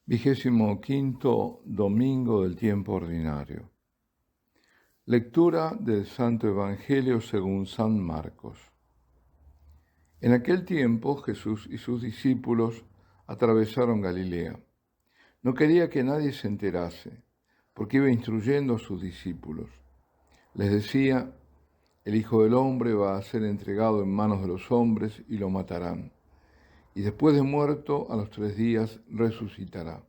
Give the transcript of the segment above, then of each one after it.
25º domingo del tiempo ordinario. Lectura del Santo Evangelio según San Marcos. En aquel tiempo Jesús y sus discípulos atravesaron Galilea. No quería que nadie se enterase, porque iba instruyendo a sus discípulos. Les decía: el Hijo del Hombre va a ser entregado en manos de los hombres y lo matarán, y después de muerto, a los 3 días, resucitará.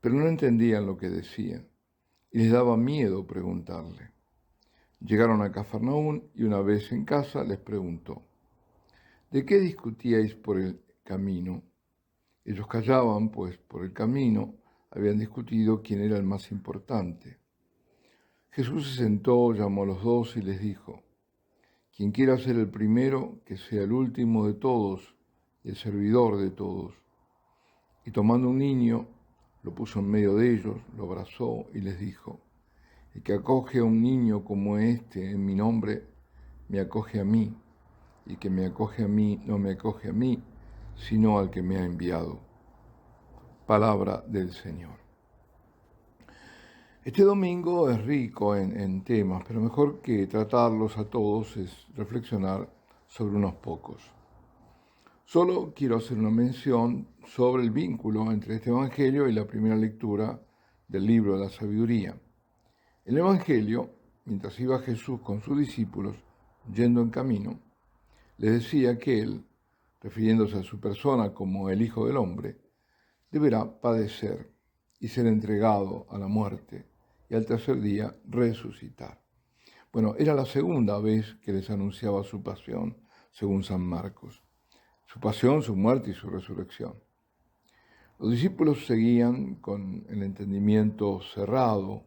Pero no entendían lo que decían, y les daba miedo preguntarle. Llegaron a Cafarnaúm y una vez en casa les preguntó: ¿de qué discutíais por el camino? Ellos callaban, pues por el camino habían discutido quién era el más importante. Jesús se sentó, llamó a los 12 y les dijo: quien quiera ser el primero, que sea el último de todos y el servidor de todos. Y tomando un niño, lo puso en medio de ellos, lo abrazó y les dijo: el que acoge a un niño como este en mi nombre, me acoge a mí, y el que me acoge a mí no me acoge a mí, sino al que me ha enviado. Palabra del Señor. Este domingo es rico en temas, pero mejor que tratarlos a todos es reflexionar sobre unos pocos. Solo quiero hacer una mención sobre el vínculo entre este Evangelio y la primera lectura del libro de la sabiduría. En el Evangelio, mientras iba Jesús con sus discípulos, yendo en camino, les decía que él, refiriéndose a su persona como el Hijo del Hombre, deberá padecer y ser entregado a la muerte y al tercer día resucitar. Bueno, era la segunda vez que les anunciaba su pasión, según San Marcos. Su pasión, su muerte y su resurrección. Los discípulos seguían con el entendimiento cerrado,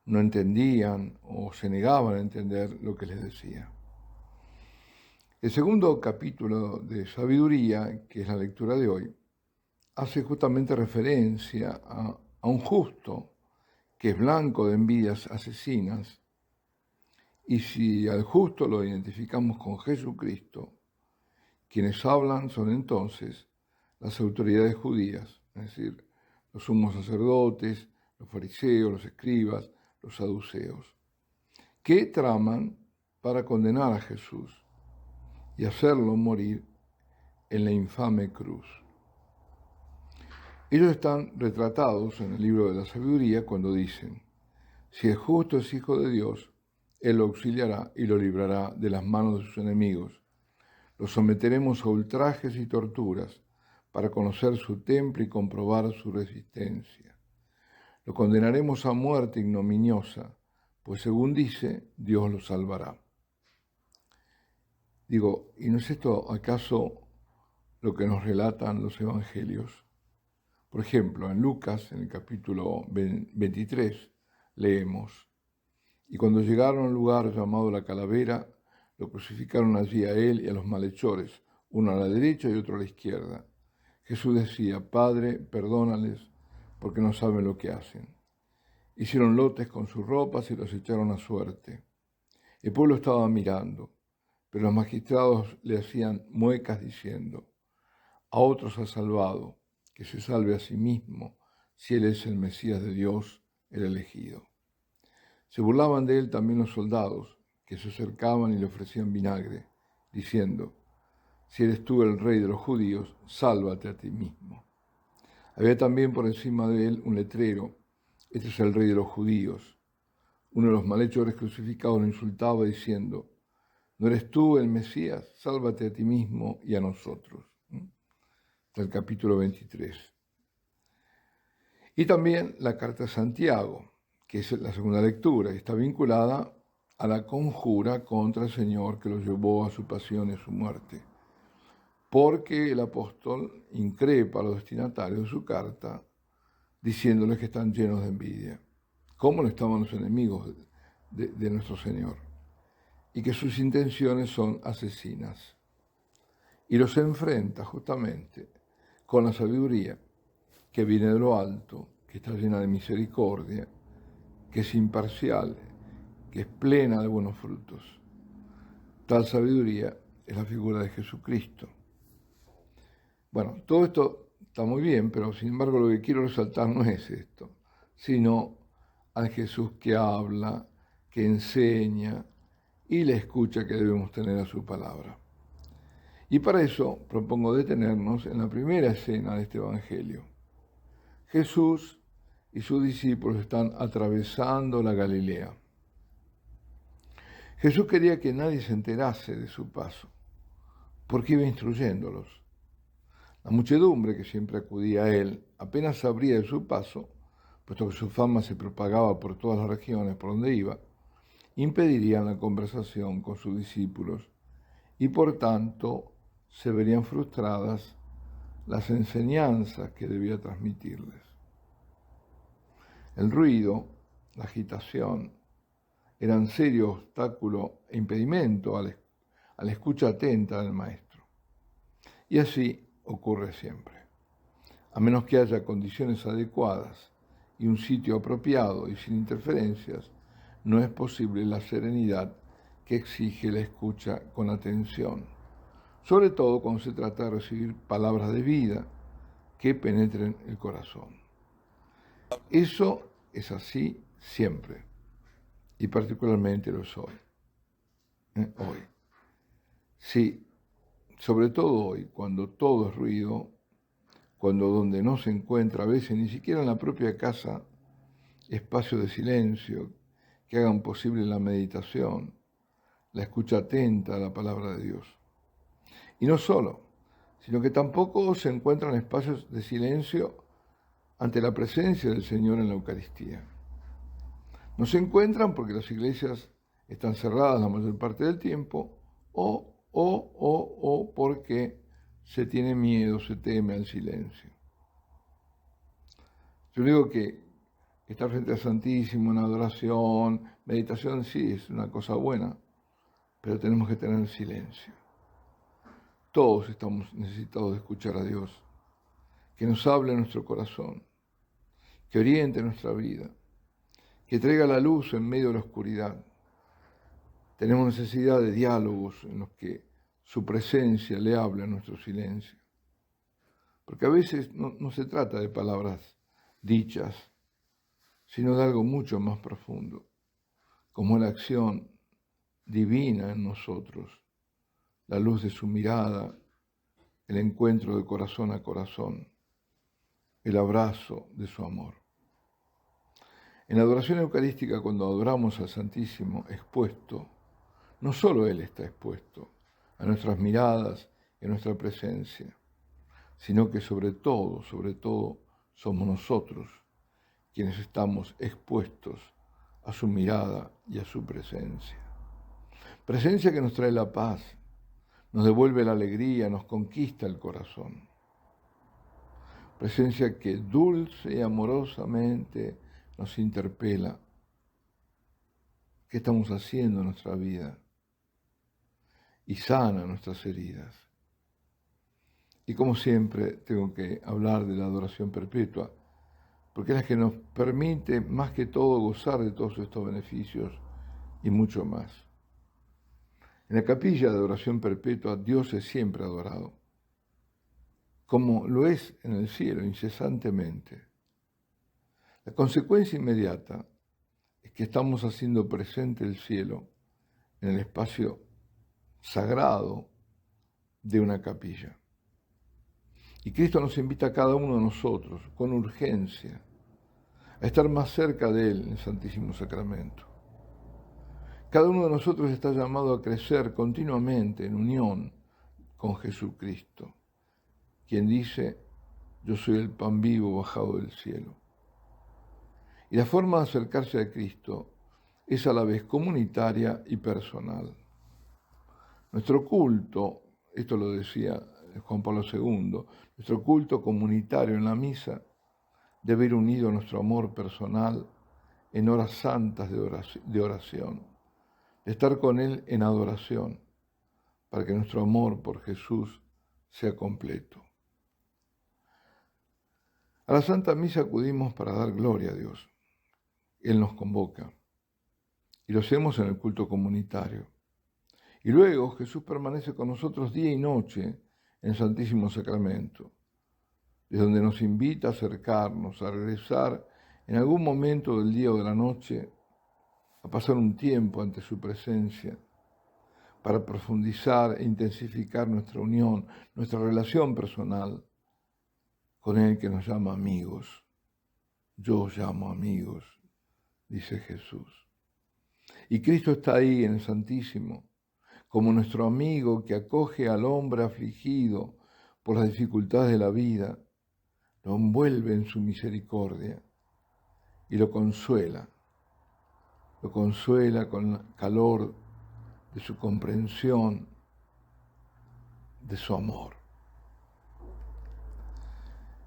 no entendían o se negaban a entender lo que les decía. El segundo capítulo de Sabiduría, que es la lectura de hoy, hace justamente referencia a un justo que es blanco de envidias asesinas, y si al justo lo identificamos con Jesucristo, quienes hablan son entonces las autoridades judías, es decir, los sumos sacerdotes, los fariseos, los escribas, los saduceos, que traman para condenar a Jesús y hacerlo morir en la infame cruz. Ellos están retratados en el libro de la sabiduría cuando dicen: si el justo es hijo de Dios, Él lo auxiliará y lo librará de las manos de sus enemigos. Lo someteremos a ultrajes y torturas para conocer su temple y comprobar su resistencia. Lo condenaremos a muerte ignominiosa, pues según dice, Dios lo salvará. Digo, ¿y no es esto acaso lo que nos relatan los evangelios? Por ejemplo, en Lucas, en el capítulo 23, leemos: y cuando llegaron al lugar llamado la Calavera, lo crucificaron allí a él y a los malhechores, uno a la derecha y otro a la izquierda. Jesús decía: Padre, perdónales, porque no saben lo que hacen. Hicieron lotes con sus ropas y los echaron a suerte. El pueblo estaba mirando, pero los magistrados le hacían muecas diciendo: a otros ha salvado, que se salve a sí mismo, si él es el Mesías de Dios, el elegido. Se burlaban de él también los soldados, que se acercaban y le ofrecían vinagre, diciendo: si eres tú el rey de los judíos, sálvate a ti mismo. Había también por encima de él un letrero: este es el rey de los judíos. Uno de los malhechores crucificados lo insultaba diciendo: ¿no eres tú el Mesías? Sálvate a ti mismo y a nosotros. Del capítulo 23. Y también la carta de Santiago, que es la segunda lectura, y está vinculada a la conjura contra el Señor que lo llevó a su pasión y su muerte. Porque el apóstol increpa a los destinatarios de su carta, diciéndoles que están llenos de envidia, como lo estaban los enemigos de nuestro Señor, y que sus intenciones son asesinas. Y los enfrenta justamente con la sabiduría que viene de lo alto, que está llena de misericordia, que es imparcial, que es plena de buenos frutos. Tal sabiduría es la figura de Jesucristo. Bueno, todo esto está muy bien, pero sin embargo lo que quiero resaltar no es esto, sino al Jesús que habla, que enseña y la escucha que debemos tener a su palabra. Y para eso propongo detenernos en la primera escena de este Evangelio. Jesús y sus discípulos están atravesando la Galilea. Jesús quería que nadie se enterase de su paso, porque iba instruyéndolos. La muchedumbre que siempre acudía a él apenas sabría de su paso, puesto que su fama se propagaba por todas las regiones por donde iba, impedirían la conversación con sus discípulos y por tanto se verían frustradas las enseñanzas que debía transmitirles. El ruido, la agitación, eran serio obstáculo e impedimento a la escucha atenta del maestro. Y así ocurre siempre. A menos que haya condiciones adecuadas y un sitio apropiado y sin interferencias, no es posible la serenidad que exige la escucha con atención, sobre todo cuando se trata de recibir palabras de vida que penetren el corazón. Eso es así siempre, y particularmente lo es hoy. Hoy. Sí, sobre todo hoy, cuando todo es ruido, cuando donde no se encuentra a veces ni siquiera en la propia casa espacio de silencio que hagan posible la meditación, la escucha atenta a la palabra de Dios. Y no solo, sino que tampoco se encuentran espacios de silencio ante la presencia del Señor en la Eucaristía. No se encuentran porque las iglesias están cerradas la mayor parte del tiempo o porque se tiene miedo, se teme al silencio. Yo digo que estar frente al Santísimo, en adoración, meditación, sí, es una cosa buena, pero tenemos que tener silencio. Todos estamos necesitados de escuchar a Dios, que nos hable en nuestro corazón, que oriente nuestra vida, que traiga la luz en medio de la oscuridad. Tenemos necesidad de diálogos en los que su presencia le habla en nuestro silencio. Porque a veces no se trata de palabras dichas, sino de algo mucho más profundo, como la acción divina en nosotros, la luz de su mirada, el encuentro de corazón a corazón, el abrazo de su amor. En la adoración eucarística, cuando adoramos al Santísimo expuesto, no solo Él está expuesto a nuestras miradas y a nuestra presencia, sino que sobre todo, somos nosotros quienes estamos expuestos a su mirada y a su presencia. Presencia que nos trae la paz, nos devuelve la alegría, nos conquista el corazón. Presencia que dulce y amorosamente nos interpela. ¿Qué estamos haciendo en nuestra vida? Y sana nuestras heridas. Y como siempre tengo que hablar de la adoración perpetua, porque es la que nos permite más que todo gozar de todos estos beneficios y mucho más. En la capilla de adoración perpetua Dios es siempre adorado, como lo es en el cielo incesantemente. La consecuencia inmediata es que estamos haciendo presente el cielo en el espacio sagrado de una capilla. Y Cristo nos invita a cada uno de nosotros, con urgencia, a estar más cerca de Él en el Santísimo Sacramento. Cada uno de nosotros está llamado a crecer continuamente en unión con Jesucristo, quien dice, yo soy el pan vivo bajado del cielo. Y la forma de acercarse a Cristo es a la vez comunitaria y personal. Nuestro culto, esto lo decía Juan Pablo II, nuestro culto comunitario en la misa debe ir unido a nuestro amor personal en horas santas de oración, de estar con Él en adoración, para que nuestro amor por Jesús sea completo. A la Santa Misa acudimos para dar gloria a Dios. Él nos convoca y lo hacemos en el culto comunitario. Y luego Jesús permanece con nosotros día y noche en el Santísimo Sacramento. desde donde nos invita a acercarnos, a regresar en algún momento del día o de la noche, a pasar un tiempo ante su presencia, para profundizar e intensificar nuestra unión, nuestra relación personal con Él que nos llama amigos. Yo os llamo amigos, dice Jesús. Y Cristo está ahí en el Santísimo, como nuestro amigo que acoge al hombre afligido por las dificultades de la vida, lo envuelve en su misericordia y lo consuela con el calor de su comprensión, de su amor.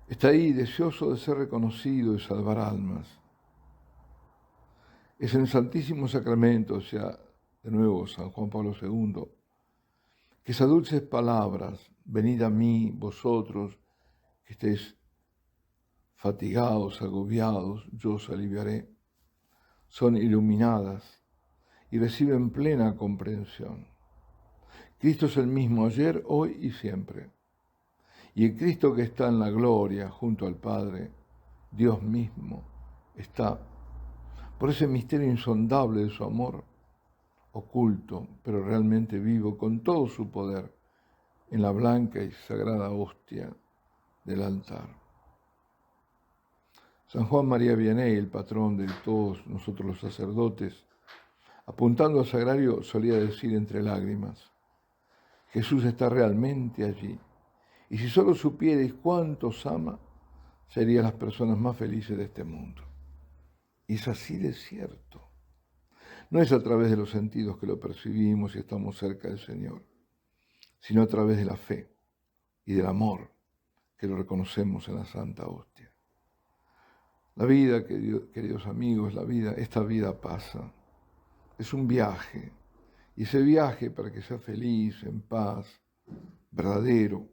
Está ahí deseoso de ser reconocido y salvar almas. Es en el Santísimo Sacramento, o sea, de nuevo San Juan Pablo II, que esas dulces palabras, venid a mí, vosotros, que estéis fatigados, agobiados, yo os aliviaré, son iluminadas y reciben plena comprensión. Cristo es el mismo ayer, hoy y siempre. Y el Cristo que está en la gloria junto al Padre, Dios mismo, está por ese misterio insondable de su amor, oculto, pero realmente vivo, con todo su poder, en la blanca y sagrada hostia del altar. San Juan María Vianney, el patrón de todos nosotros los sacerdotes, apuntando al sagrario, solía decir entre lágrimas: Jesús está realmente allí, y si solo supierais cuánto os ama, serían las personas más felices de este mundo. Y es así de cierto. No es a través de los sentidos que lo percibimos y estamos cerca del Señor, sino a través de la fe y del amor que lo reconocemos en la Santa Hostia. La vida, queridos amigos, esta vida pasa. Es un viaje. Y ese viaje, para que sea feliz, en paz, verdadero,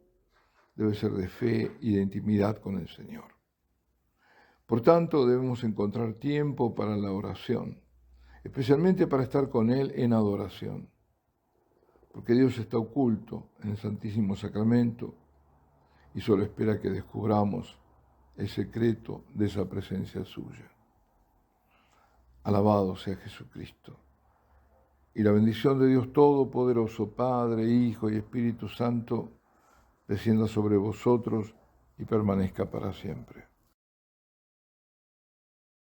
debe ser de fe y de intimidad con el Señor. Por tanto, debemos encontrar tiempo para la oración, especialmente para estar con Él en adoración, porque Dios está oculto en el Santísimo Sacramento y solo espera que descubramos el secreto de esa presencia suya. Alabado sea Jesucristo. Y la bendición de Dios Todopoderoso, Padre, Hijo y Espíritu Santo, descienda sobre vosotros y permanezca para siempre.